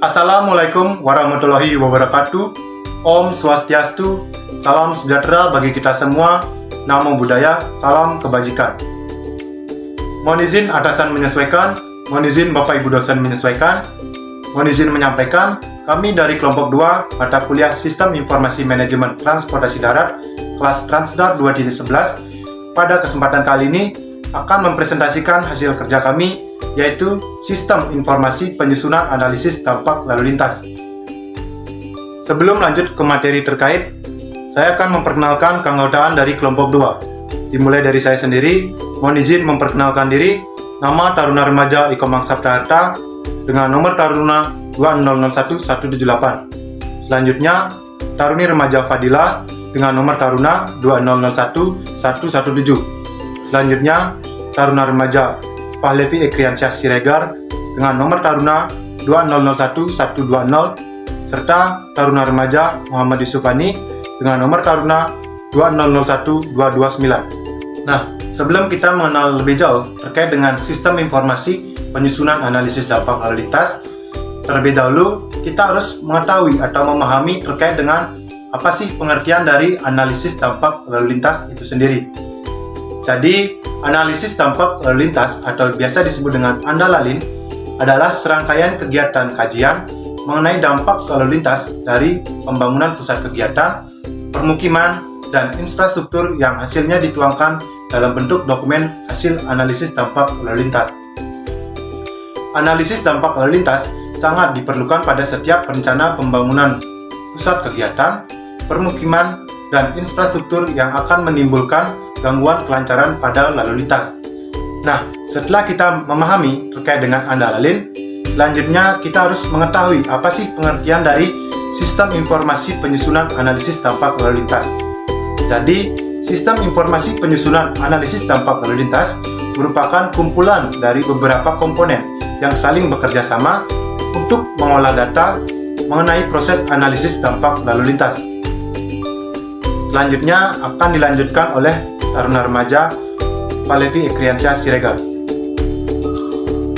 Assalamualaikum warahmatullahi wabarakatuh. Om Swastiastu, salam sejahtera bagi kita semua. Namo Buddhaya, salam kebajikan. Mohon izin atasan menyesuaikan, mohon izin Bapak Ibu dosen menyesuaikan, mohon izin menyampaikan, kami dari kelompok 2 mata kuliah Sistem Informasi Manajemen Transportasi Darat kelas Transdar 2.11 pada kesempatan kali ini akan mempresentasikan hasil kerja kami, yaitu Sistem Informasi Penyusunan Analisis Dampak Lalu Lintas. Sebelum lanjut ke materi terkait, saya akan memperkenalkan keanggotaan dari kelompok 2. Dimulai dari saya sendiri, mohon izin memperkenalkan diri. Nama Taruna Remaja Ikomang Sabta Harta dengan nomor Taruna 2001178. Selanjutnya, Taruni Remaja Fadila dengan nomor Taruna 2001117. Selanjutnya, Taruna Remaja Fahlevi Ekriansyah Siregar dengan nomor Taruna 2001120 serta Taruna Remaja Muhammad Yusufani dengan nomor Taruna 2001229. Nah, sebelum kita mengenal lebih jauh terkait dengan Sistem Informasi Penyusunan Analisis Dampak Lalu Lintas, terlebih dahulu kita harus mengetahui atau memahami terkait dengan apa sih pengertian dari analisis dampak lalu lintas itu sendiri. Jadi, analisis dampak lalu lintas atau biasa disebut dengan ANDALALIN adalah serangkaian kegiatan kajian mengenai dampak lalu lintas dari pembangunan pusat kegiatan, permukiman, dan infrastruktur yang hasilnya dituangkan dalam bentuk dokumen hasil analisis dampak lalu lintas. Analisis dampak lalu lintas sangat diperlukan pada setiap rencana pembangunan pusat kegiatan, permukiman, dan infrastruktur yang akan menimbulkan gangguan kelancaran pada lalu lintas. Nah, setelah kita memahami terkait dengan ANDALALIN, selanjutnya kita harus mengetahui apa sih pengertian dari Sistem Informasi Penyusunan Analisis Dampak Lalu Lintas. Jadi, Sistem Informasi Penyusunan Analisis Dampak Lalu Lintas merupakan kumpulan dari beberapa komponen yang saling bekerja sama untuk mengolah data mengenai proses analisis dampak lalu lintas. Selanjutnya akan dilanjutkan oleh Taruna Remaja Fahlevi Ekriansyah Siregar.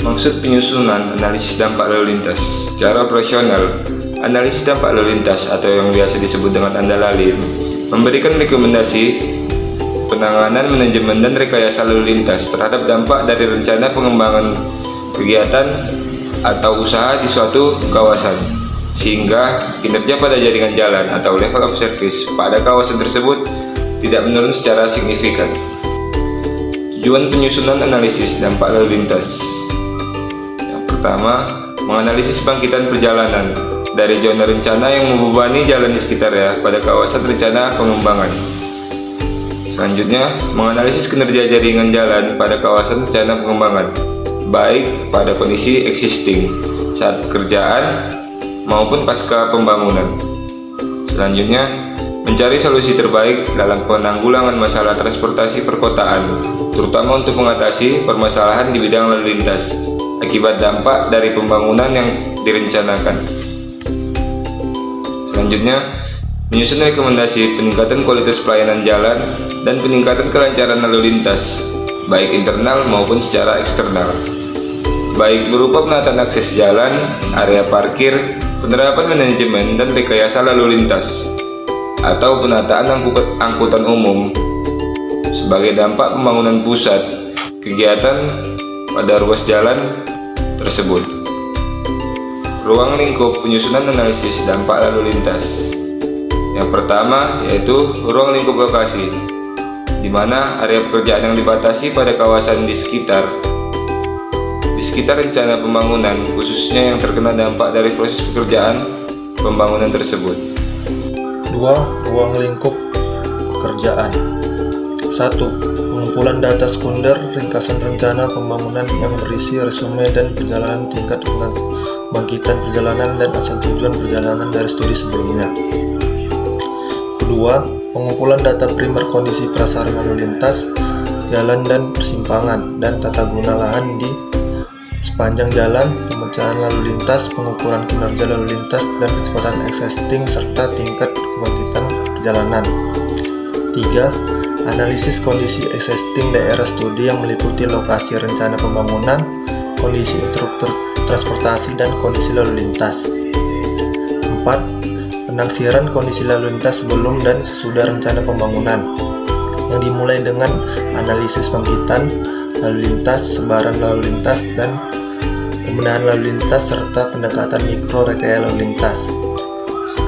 Maksud penyusunan analisis dampak lalu lintas. Secara operasional, analisis dampak lalu lintas atau yang biasa disebut dengan ANDALALIN memberikan rekomendasi penanganan, manajemen, dan rekayasa lalu lintas terhadap dampak dari rencana pengembangan kegiatan atau usaha di suatu kawasan, sehingga kinerja pada jaringan jalan atau level of service pada kawasan tersebut tidak menurun secara signifikan. Tujuan penyusunan analisis dampak lalu lintas. Yang pertama, menganalisis bangkitan perjalanan dari zona rencana yang membebani jalan di sekitarnya pada kawasan rencana pengembangan. Selanjutnya, menganalisis kinerja jaringan jalan pada kawasan rencana pengembangan, baik pada kondisi existing saat pekerjaan maupun pasca pembangunan. Selanjutnya, mencari solusi terbaik dalam penanggulangan masalah transportasi perkotaan, terutama untuk mengatasi permasalahan di bidang lalu lintas akibat dampak dari pembangunan yang direncanakan. Selanjutnya, menyusun rekomendasi peningkatan kualitas pelayanan jalan dan peningkatan kelancaran lalu lintas, baik internal maupun secara eksternal, baik berupa penataan akses jalan, area parkir, penerapan manajemen dan rekayasa lalu lintas, atau penataan angkutan umum sebagai dampak pembangunan pusat kegiatan pada ruas jalan tersebut. Ruang lingkup penyusunan analisis dampak lalu lintas. Yang pertama yaitu ruang lingkup lokasi, di mana area pekerjaan yang dibatasi pada kawasan di sekitar rencana pembangunan, khususnya yang terkena dampak dari proses pekerjaan pembangunan tersebut. 2. Ruang lingkup pekerjaan. 1. Pengumpulan data sekunder ringkasan rencana pembangunan yang berisi resume dan perjalanan tingkat bangkitan perjalanan dan asal tujuan perjalanan dari studi sebelumnya. Kedua, pengumpulan data primer kondisi prasarana lalu lintas, jalan dan persimpangan, dan tata guna lahan di sepanjang jalan, pemecahan lalu lintas, pengukuran kinerja lalu lintas, dan kecepatan existing serta tingkat kebangkitan perjalanan. 3. Analisis kondisi existing daerah studi yang meliputi lokasi rencana pembangunan, kondisi infrastruktur transportasi dan kondisi lalu lintas. 4. Penaksiran kondisi lalu lintas sebelum dan sesudah rencana pembangunan, yang dimulai dengan analisis bangkitan lalu lintas, sebaran lalu lintas, dan pembenahan lalu lintas serta pendekatan mikro rekayasa lalu lintas.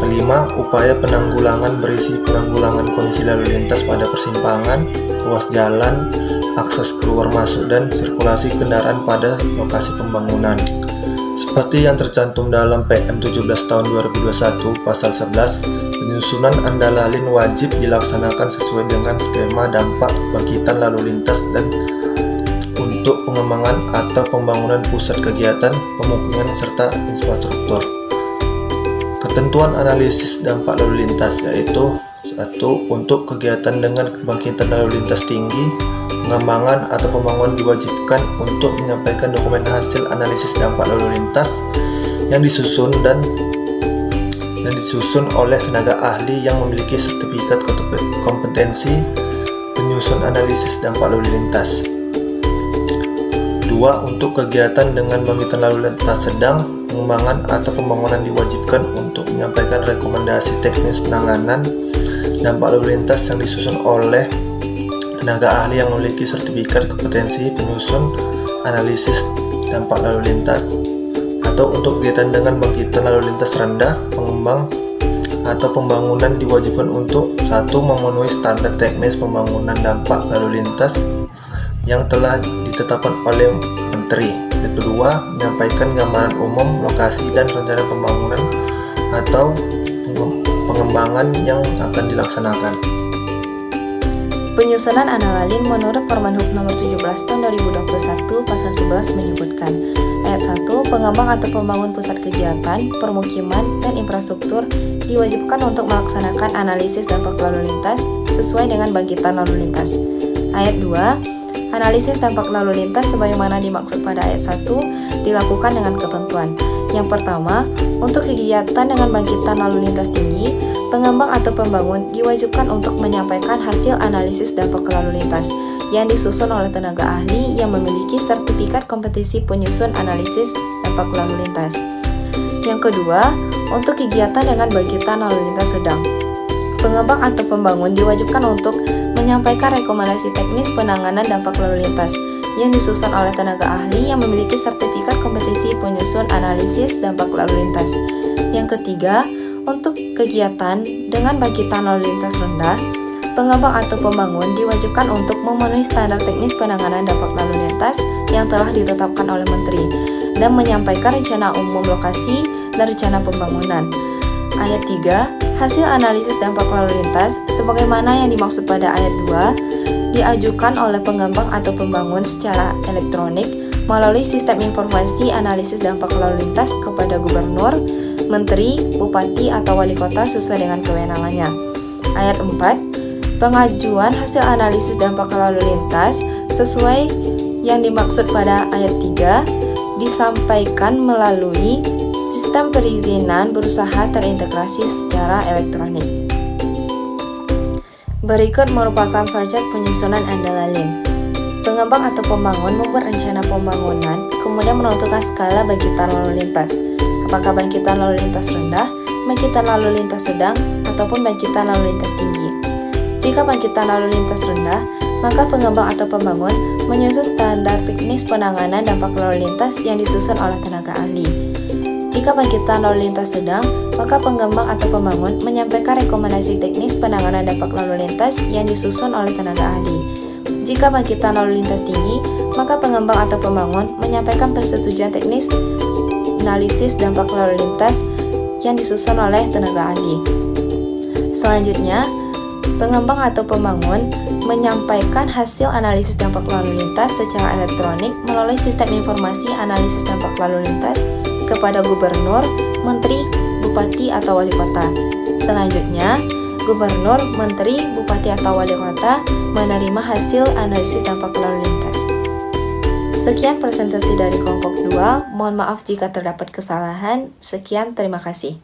Kelima, upaya penanggulangan berisi penanggulangan kondisi lalu lintas pada persimpangan, ruas jalan, akses keluar masuk, dan sirkulasi kendaraan pada lokasi pembangunan. Seperti yang tercantum dalam PM 17 tahun 2021 pasal 11, penyusunan andalalin wajib dilaksanakan sesuai dengan skema dampak bangkitan lalu lintas dan untuk pengembangan atau pembangunan pusat kegiatan, pemukiman, serta infrastruktur. Ketentuan analisis dampak lalu lintas yaitu 1. Untuk kegiatan dengan kebangkitan lalu lintas tinggi, pengembangan atau pembangunan diwajibkan untuk menyampaikan dokumen hasil analisis dampak lalu lintas yang disusun oleh tenaga ahli yang memiliki sertifikat kompetensi penyusun analisis dampak lalu lintas. 2. Untuk kegiatan dengan bangkitan lalu lintas sedang, pengembangan atau pembangunan diwajibkan untuk menyampaikan rekomendasi teknis penanganan dampak lalu lintas yang disusun oleh tenaga ahli yang memiliki sertifikat kompetensi penyusun analisis dampak lalu lintas. Atau untuk kegiatan dengan bangkitan lalu lintas rendah, pengembang atau pembangunan diwajibkan untuk 1. Memenuhi standar teknis pembangunan dampak lalu lintas yang telah ditetapkan oleh Menteri. Yang kedua, menyampaikan gambaran umum lokasi dan rencana pembangunan atau pengembangan yang akan dilaksanakan. Penyusunan andalalin menurut Permenhub Nomor 17 Tahun 2021 Pasal 11 menyebutkan Ayat 1. Pengembang atau pembangun pusat kegiatan, permukiman, dan infrastruktur diwajibkan untuk melaksanakan analisis dampak lalu lintas sesuai dengan bangkitan lalu lintas. Ayat 2. Analisis dampak lalu lintas sebagaimana dimaksud pada ayat 1 dilakukan dengan ketentuan. Yang pertama, untuk kegiatan dengan bangkitan lalu lintas tinggi, pengembang atau pembangun diwajibkan untuk menyampaikan hasil analisis dampak lalu lintas yang disusun oleh tenaga ahli yang memiliki sertifikat kompetisi penyusun analisis dampak lalu lintas. Yang kedua, untuk kegiatan dengan bangkitan lalu lintas sedang, pengembang atau pembangun diwajibkan untuk menyampaikan rekomendasi teknis penanganan dampak lalu lintas yang disusun oleh tenaga ahli yang memiliki sertifikat kompetisi penyusun analisis dampak lalu lintas. Yang ketiga, untuk kegiatan dengan bangkitan lalu lintas rendah, pengembang atau pembangun diwajibkan untuk memenuhi standar teknis penanganan dampak lalu lintas yang telah ditetapkan oleh Menteri dan menyampaikan rencana umum lokasi dan rencana pembangunan. Ayat 3. Hasil analisis dampak lalu lintas sebagaimana yang dimaksud pada ayat 2 diajukan oleh pengembang atau pembangun secara elektronik melalui sistem informasi analisis dampak lalu lintas kepada gubernur, menteri, bupati, atau wali kota sesuai dengan kewenangannya. Ayat 4. Pengajuan hasil analisis dampak lalu lintas sesuai yang dimaksud pada ayat 3 disampaikan melalui sistem perizinan berusaha terintegrasi secara elektronik. Berikut merupakan pajak penyusunan andalalin. Pengembang atau pembangun membuat rencana pembangunan, kemudian menentukan skala bangkitan lalu lintas. Apakah bangkitan lalu lintas rendah, bangkitan lalu lintas sedang, ataupun bangkitan lalu lintas tinggi. Jika bangkitan lalu lintas rendah, maka pengembang atau pembangun menyusun standar teknis penanganan dampak lalu lintas yang disusun oleh tenaga ahli. Jika bangkitan lalu lintas sedang, maka pengembang atau pembangun menyampaikan rekomendasi teknis penanganan dampak lalu lintas yang disusun oleh tenaga ahli. Jika bangkitan lalu lintas tinggi, maka pengembang atau pembangun menyampaikan persetujuan teknis analisis dampak lalu lintas yang disusun oleh tenaga ahli. Selanjutnya, pengembang atau pembangun menyampaikan hasil analisis dampak lalu lintas secara elektronik melalui sistem informasi analisis dampak lalu lintas kepada gubernur, menteri, bupati, atau wali kota. Selanjutnya, gubernur, menteri, bupati, atau wali kota menerima hasil analisis dampak lalu lintas. Sekian presentasi dari kelompok 2. Mohon maaf jika terdapat kesalahan. Sekian, terima kasih.